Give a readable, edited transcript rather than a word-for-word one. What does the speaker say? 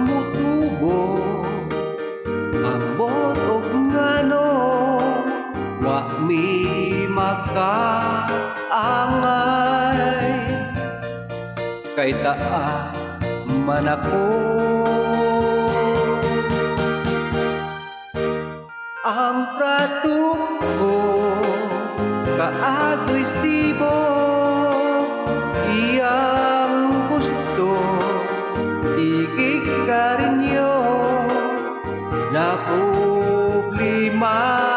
mutubo ambot og ngano wa mi makaangay kay taa man ako. Ang prato ko kaagoy stibo iyang gusto igig ka rin yun na problema